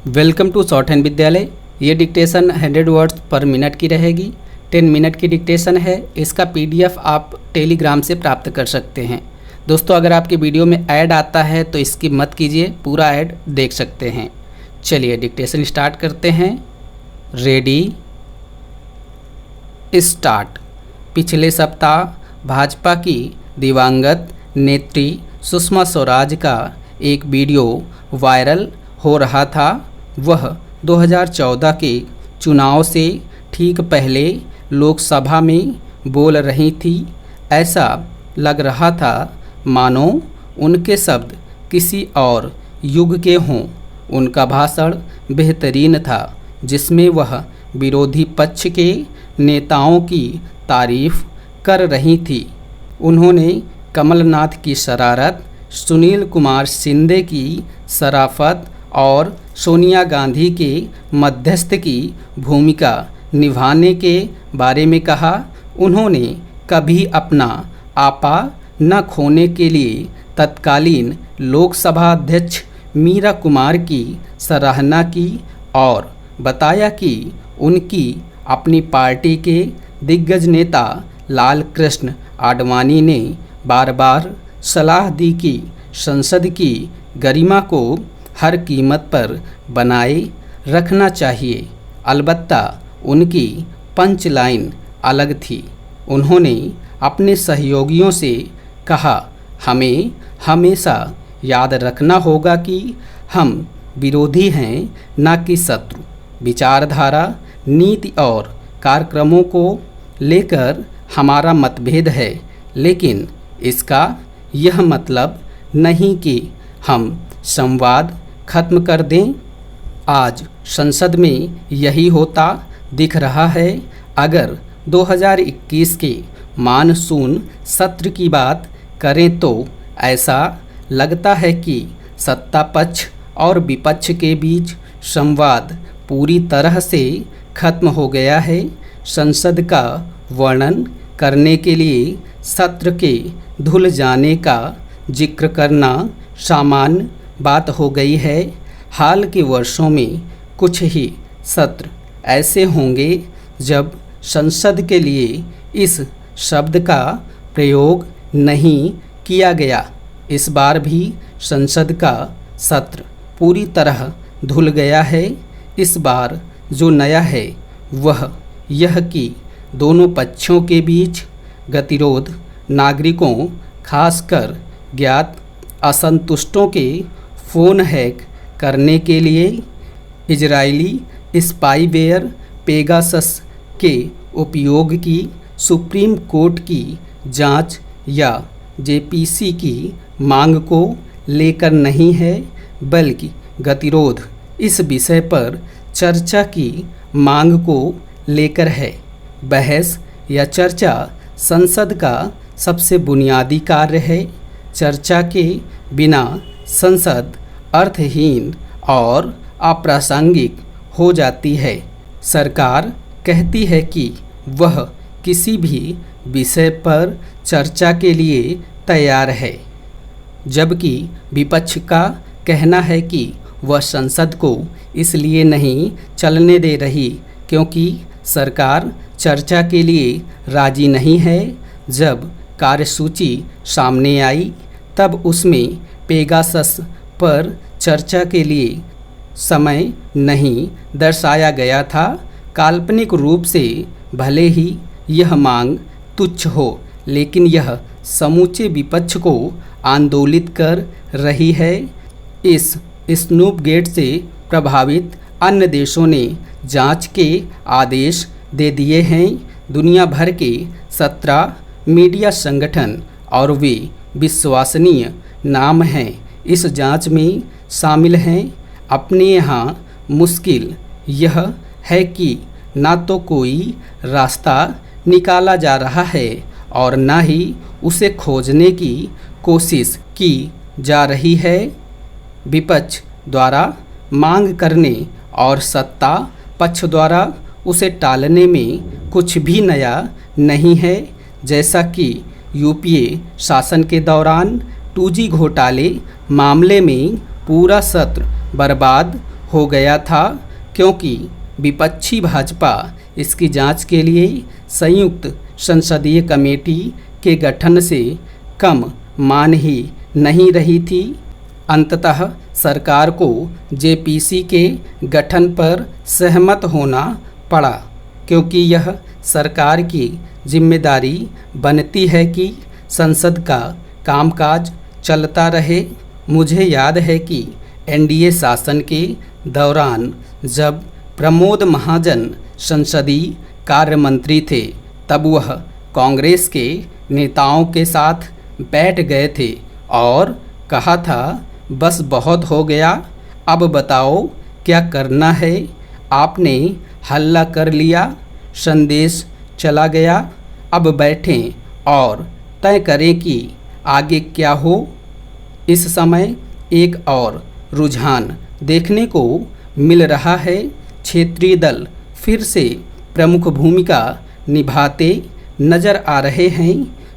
Welcome to short hand विद्यालय। ये dictation 100 words पर मिनट की रहेगी। 10 मिनट की डिक्टेशन है। इसका PDF आप टेलीग्राम से प्राप्त कर सकते हैं। दोस्तों, अगर आपकी वीडियो में ऐड आता है तो इसकी मत कीजिए, पूरा ऐड देख सकते हैं। चलिए डिक्टेशन स्टार्ट करते हैं। Ready start. पिछले सप्ताह भाजपा की दिवंगत नेत्री सुषमा स्वराज का एक वीडियो वायरल हो रहा था। वह 2014 के चुनाव से ठीक पहले लोकसभा में बोल रही थी। ऐसा लग रहा था मानो उनके शब्द किसी और युग के हों। उनका भाषण बेहतरीन था, जिसमें वह विरोधी पक्ष के नेताओं की तारीफ कर रही थी। उन्होंने कमलनाथ की शरारत, सुनील कुमार शिंदे की शराफत और सोनिया गांधी के मध्यस्थ की भूमिका निभाने के बारे में कहा। उन्होंने कभी अपना आपा न खोने के लिए तत्कालीन लोकसभा अध्यक्ष मीरा कुमार की सराहना की और बताया कि उनकी अपनी पार्टी के दिग्गज नेता लाल कृष्ण आडवाणी ने बार बार सलाह दी कि संसद की गरिमा को हर कीमत पर बनाए रखना चाहिए। अलबत्ता उनकी पंच लाइन अलग थी। उन्होंने अपने सहयोगियों से कहा, हमें हमेशा याद रखना होगा कि हम विरोधी हैं, न कि शत्रु। विचारधारा, नीति और कार्यक्रमों को लेकर हमारा मतभेद है, लेकिन इसका यह मतलब नहीं कि हम संवाद खत्म कर दें। आज संसद में यही होता दिख रहा है। अगर 2021 के मानसून सत्र की बात करें तो ऐसा लगता है कि सत्ता पक्ष और विपक्ष के बीच संवाद पूरी तरह से खत्म हो गया है। संसद का वर्णन करने के लिए सत्र के धुल जाने का जिक्र करना सामान्य बात हो गई है। हाल के वर्षों में कुछ ही सत्र ऐसे होंगे जब संसद के लिए इस शब्द का प्रयोग नहीं किया गया। इस बार भी संसद का सत्र पूरी तरह धुल गया है। इस बार जो नया है वह यह कि दोनों पक्षों के बीच गतिरोध नागरिकों, खासकर ज्ञात असंतुष्टों के फ़ोन हैक करने के लिए इजरायली स्पाईवेयर पेगासस के उपयोग की सुप्रीम कोर्ट की जांच या जेपीसी की मांग को लेकर नहीं है, बल्कि गतिरोध इस विषय पर चर्चा की मांग को लेकर है। बहस या चर्चा संसद का सबसे बुनियादी कार्य है। चर्चा के बिना संसद अर्थहीन और अप्रासंगिक हो जाती है। सरकार कहती है कि वह किसी भी विषय पर चर्चा के लिए तैयार है, जबकि विपक्ष का कहना है कि वह संसद को इसलिए नहीं चलने दे रही क्योंकि सरकार चर्चा के लिए राजी नहीं है। जब कार्यसूची सामने आई तब उसमें पेगासस पर चर्चा के लिए समय नहीं दर्शाया गया था। काल्पनिक रूप से भले ही यह मांग तुच्छ हो, लेकिन यह समूचे विपक्ष को आंदोलित कर रही है। इस स्नूपगेट से प्रभावित अन्य देशों ने जांच के आदेश दे दिए हैं। दुनिया भर के 17 मीडिया संगठन और वे विश्वसनीय नाम हैं इस जांच में शामिल हैं। अपने यहाँ मुश्किल यह है कि ना तो कोई रास्ता निकाला जा रहा है और ना ही उसे खोजने की कोशिश की जा रही है। विपक्ष द्वारा मांग करने और सत्ता पक्ष द्वारा उसे टालने में कुछ भी नया नहीं है। जैसा कि यूपीए शासन के दौरान 2G घोटाले मामले में पूरा सत्र बर्बाद हो गया था, क्योंकि विपक्षी भाजपा इसकी जांच के लिए संयुक्त संसदीय कमेटी के गठन से कम मान ही नहीं रही थी। अंततः सरकार को जेपीसी के गठन पर सहमत होना पड़ा, क्योंकि यह सरकार की जिम्मेदारी बनती है कि संसद का कामकाज चलता रहे। मुझे याद है कि एनडीए शासन के दौरान जब प्रमोद महाजन संसदीय कार्य मंत्री थे, तब वह कांग्रेस के नेताओं के साथ बैठ गए थे और कहा था, बस बहुत हो गया, अब बताओ क्या करना है। आपने हल्ला कर लिया, संदेश चला गया, अब बैठें और तय करें कि आगे क्या हो। इस समय एक और रुझान देखने को मिल रहा है। क्षेत्रीय दल फिर से प्रमुख भूमिका निभाते नजर आ रहे हैं।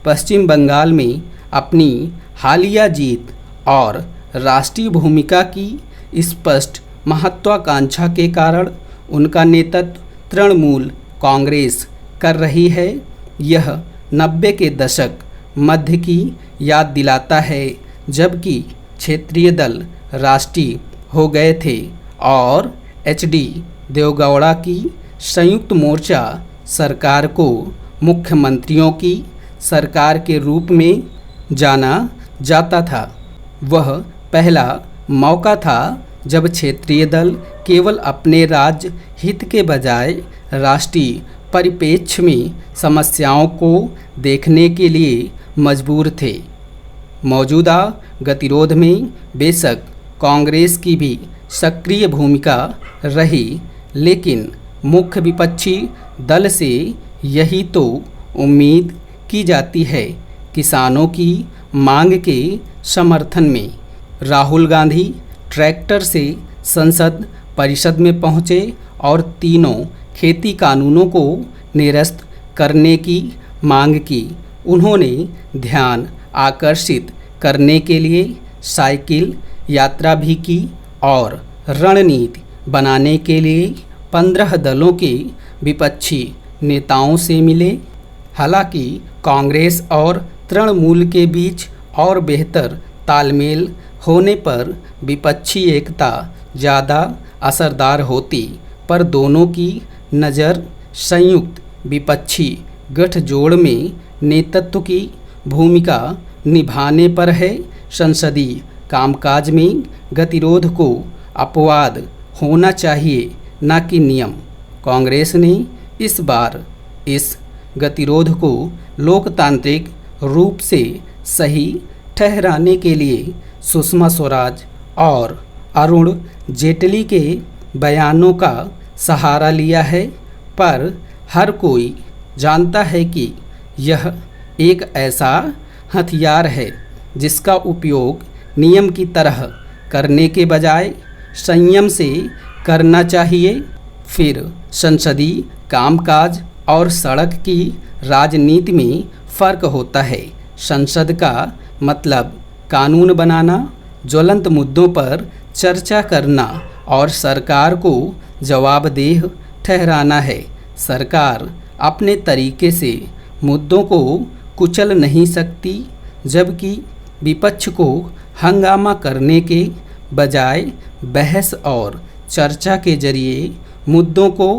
पश्चिम बंगाल में अपनी हालिया जीत और राष्ट्रीय भूमिका की स्पष्ट महत्वाकांक्षा के कारण उनका नेतृत्व तृणमूल कांग्रेस कर रही है। यह 90 के दशक मध्य की याद दिलाता है, जबकि क्षेत्रीय दल राष्ट्रीय हो गए थे और एचडी देवगौड़ा की संयुक्त मोर्चा सरकार को मुख्यमंत्रियों की सरकार के रूप में जाना जाता था। वह पहला मौका था जब क्षेत्रीय दल केवल अपने राज्य हित के बजाय राष्ट्रीय परिप्रेक्ष्य में समस्याओं को देखने के लिए मजबूर थे। मौजूदा गतिरोध में बेशक कांग्रेस की भी सक्रिय भूमिका रही, लेकिन मुख्य विपक्षी दल से यही तो उम्मीद की जाती है। किसानों की मांग के समर्थन में राहुल गांधी ट्रैक्टर से संसद परिषद में पहुंचे और तीनों खेती कानूनों को निरस्त करने की मांग की। उन्होंने ध्यान आकर्षित करने के लिए साइकिल यात्रा भी की और रणनीति बनाने के लिए 15 दलों के विपक्षी नेताओं से मिले। हालांकि कांग्रेस और तृणमूल के बीच और बेहतर तालमेल होने पर विपक्षी एकता ज़्यादा असरदार होती, पर दोनों की नज़र संयुक्त विपक्षी गठजोड़ में नेतृत्व की भूमिका निभाने पर है। संसदीय कामकाज में गतिरोध को अपवाद होना चाहिए, न कि नियम। कांग्रेस ने इस बार इस गतिरोध को लोकतांत्रिक रूप से सही ठहराने के लिए सुषमा स्वराज और अरुण जेटली के बयानों का सहारा लिया है, पर हर कोई जानता है कि यह एक ऐसा हथियार है जिसका उपयोग नियम की तरह करने के बजाय संयम से करना चाहिए। फिर संसदीय कामकाज और सड़क की राजनीति में फ़र्क होता है। संसद का मतलब कानून बनाना, ज्वलंत मुद्दों पर चर्चा करना और सरकार को जवाबदेह ठहराना है। सरकार अपने तरीके से मुद्दों को कुचल नहीं सकती, जबकि विपक्ष को हंगामा करने के बजाय बहस और चर्चा के जरिए मुद्दों को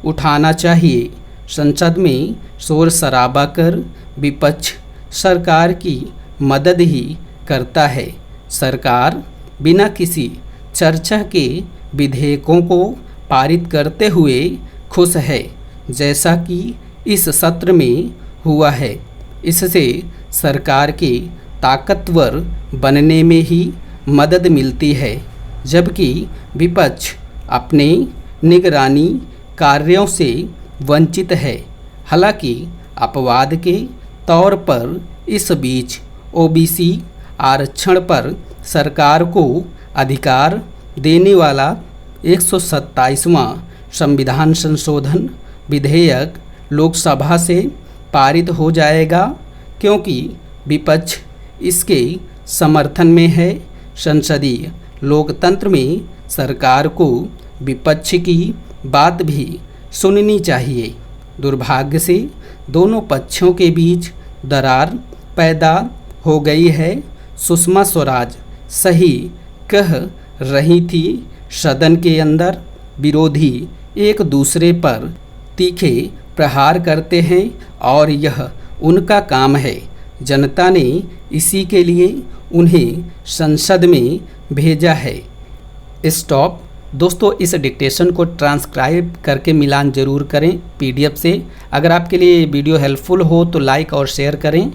उठाना चाहिए। संसद में शोर शराबा कर विपक्ष सरकार की मदद ही करता है। सरकार बिना किसी चर्चा के विधेयकों को पारित करते हुए खुश है, जैसा कि इस सत्र में हुआ है। इससे सरकार के ताकतवर बनने में ही मदद मिलती है, जबकि विपक्ष अपने निगरानी कार्यों से वंचित है। हालांकि अपवाद के तौर पर इस बीच ओबीसी आरक्षण पर सरकार को अधिकार देने वाला 127वां संविधान संशोधन विधेयक लोकसभा से पारित हो जाएगा, क्योंकि विपक्ष इसके समर्थन में है। संसदीय लोकतंत्र में सरकार को विपक्ष की बात भी सुननी चाहिए। दुर्भाग्य से दोनों पक्षों के बीच दरार पैदा हो गई है। सुषमा स्वराज सही कह रही थी, सदन के अंदर विरोधी एक दूसरे पर तीखे प्रहार करते हैं और यह उनका काम है। जनता ने इसी के लिए उन्हें संसद में भेजा है। स्टॉप। दोस्तों, इस डिक्टेशन को ट्रांसक्राइब करके मिलान ज़रूर करें PDF से। अगर आपके लिए वीडियो हेल्पफुल हो तो लाइक और शेयर करें।